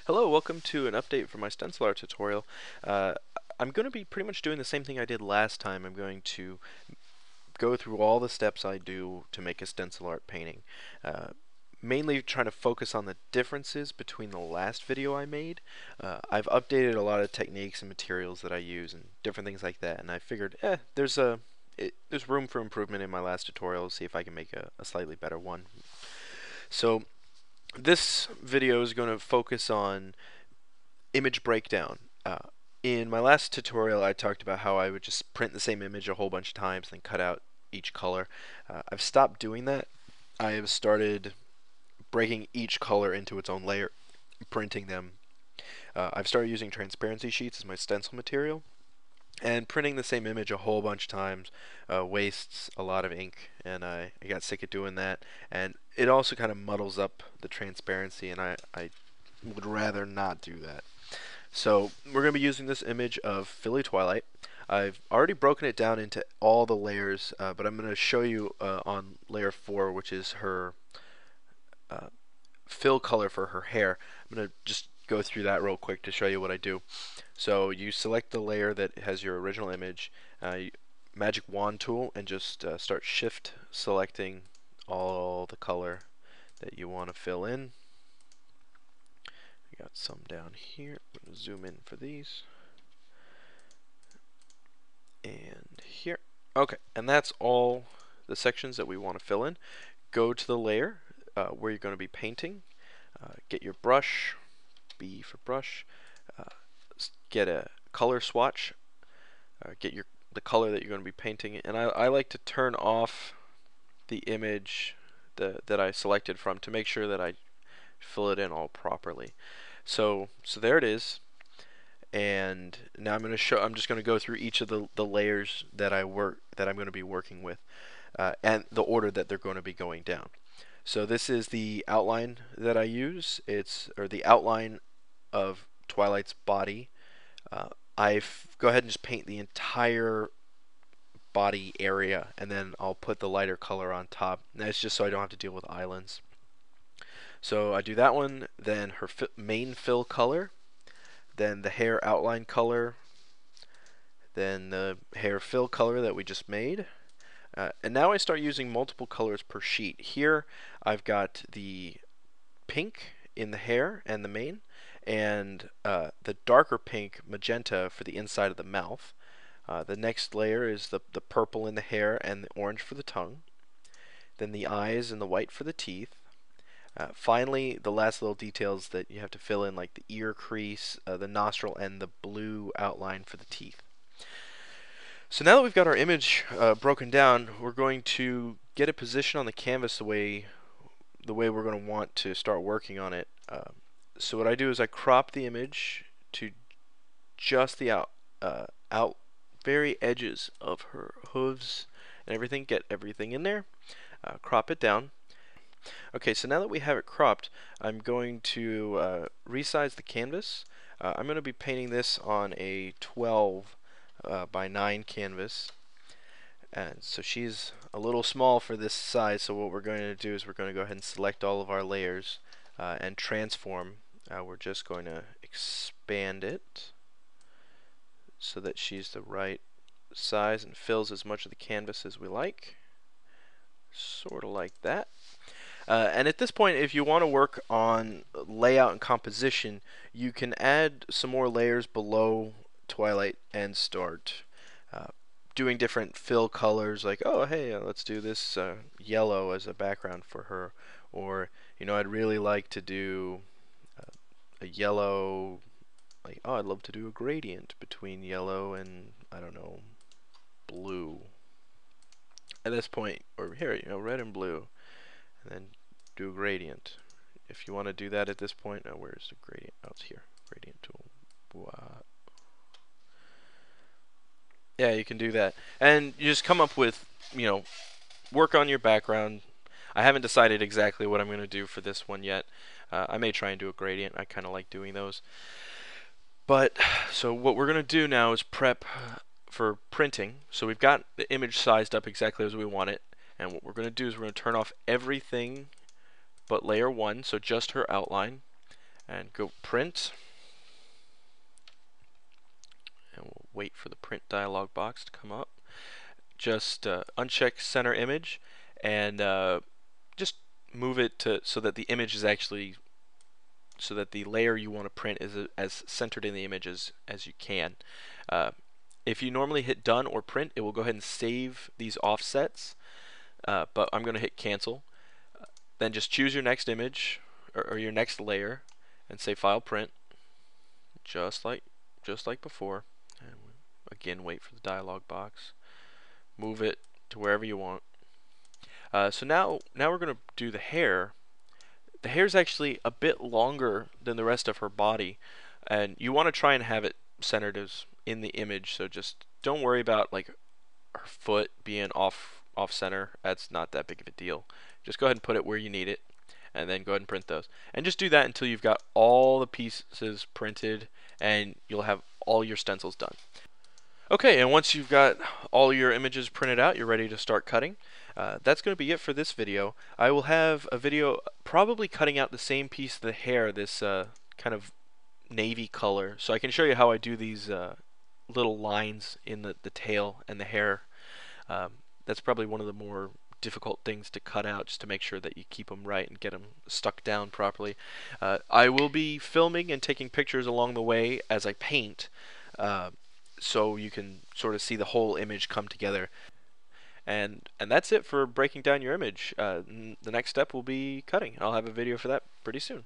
Hello, welcome to an update for my stencil art tutorial. Uh, I'm going to be pretty much doing the same thing I did last time. I'm going to go through all the steps I do to make a stencil art painting. Uh, Mainly trying to focus on the differences between the last video I made. I've updated a lot of techniques and materials that I use and different things like that, and I figured, there's room for improvement in my last tutorial. See if I can make a slightly better one. So this video is going to focus on image breakdown. In my last tutorial, I talked about how I would just print the same image a whole bunch of times, then cut out each color. I've stopped doing that. I have started breaking each color into its own layer, printing them. I've started using transparency sheets as my stencil material, and printing the same image a whole bunch of times wastes a lot of ink, and I got sick of doing that. And it also kind of muddles up the transparency, and I would rather not do that. So we're going to be using this image of Twilight. I've already broken it down into all the layers, but I'm going to show you on layer 4, which is her fill color for her hair. I'm going to just go through that real quick to show you what I do. So you select the layer that has your original image, magic wand tool, and just start shift selecting all the color that you want to fill in. We got some down here. I'm going to zoom in for these. And here. Okay, and that's all the sections that we want to fill in. Go to the layer where you're going to be painting. Get your brush, B for brush. Get a color swatch. Get the color that you're going to be painting. And I like to turn off the image that I selected from to make sure that I fill it in all properly. So there it is. And now I'm just going to go through each of the layers that I'm going to be working with, and the order that they're going to be going down. So this is the outline that I use. It's the outline of Twilight's body. I go ahead and just paint the entire body area, and then I'll put the lighter color on top. And that's just so I don't have to deal with islands. So I do that one, then her main fill color, then the hair outline color, then the hair fill color that we just made. And now I start using multiple colors per sheet. Here I've got the pink in the hair and the mane, and the darker pink magenta for the inside of the mouth. The next layer is the purple in the hair and the orange for the tongue. Then the eyes and the white for the teeth. Finally, the last little details that you have to fill in, like the ear crease, the nostril, and the blue outline for the teeth. So now that we've got our image broken down, we're going to get a position on the canvas the way we're going to want to start working on it. So what I do is I crop the image to just the very edges of her hooves and everything. Get everything in there. Crop it down. Okay, so now that we have it cropped, I'm going to resize the canvas. I'm going to be painting this on a 12 by 9 canvas, and so she's a little small for this size. So what we're going to do is we're going to go ahead and select all of our layers and transform. We're just going to expand it so that she's the right size and fills as much of the canvas as we like, sort of like that. And at this point, if you want to work on layout and composition, you can add some more layers below Twilight and start doing different fill colors, like, oh hey, let's do this yellow as a background for her, or I'd really like to do a yellow, like, oh, I'd love to do a gradient between yellow and, I don't know, blue. At this point, or here, red and blue, and then do a gradient. If you want to do that at this point, where's the gradient? Oh, it's here. Gradient tool. Wow. Yeah, you can do that. And you just come up with, work on your background. I haven't decided exactly what I'm going to do for this one yet. I may try and do a gradient. I kind of like doing those. But, so what we're going to do now is prep for printing. So we've got the image sized up exactly as we want it. And what we're going to do is we're going to turn off everything but layer 1, so just her outline. and go print, and we'll wait for the print dialog box to come up. Just uncheck center image and just move it to so that the image is actually, so that the layer you want to print is as centered in the image as you can. If you normally hit done or print, it will go ahead and save these offsets, but I'm going to hit cancel. Then just choose your next image or your next layer and say file print, just like before. And again, wait for the dialog box. Move it to wherever you want. So now we're going to do the hair. The hair is actually a bit longer than the rest of her body, and you want to try and have it centered as in the image. So just don't worry about like her foot being off center. That's not that big of a deal. Just go ahead and put it where you need it, and then go ahead and print those. And just do that until you've got all the pieces printed, and you'll have all your stencils done. Okay, and once you've got all your images printed out, you're ready to start cutting. That's going to be it for this video. I will have a video probably cutting out the same piece of the hair, this kind of navy color, so I can show you how I do these little lines in the tail and the hair. That's probably one of the more difficult things to cut out, just to make sure that you keep them right and get them stuck down properly. I will be filming and taking pictures along the way as I paint, so you can sort of see the whole image come together. And that's it for breaking down your image. The next step will be cutting. I'll have a video for that pretty soon.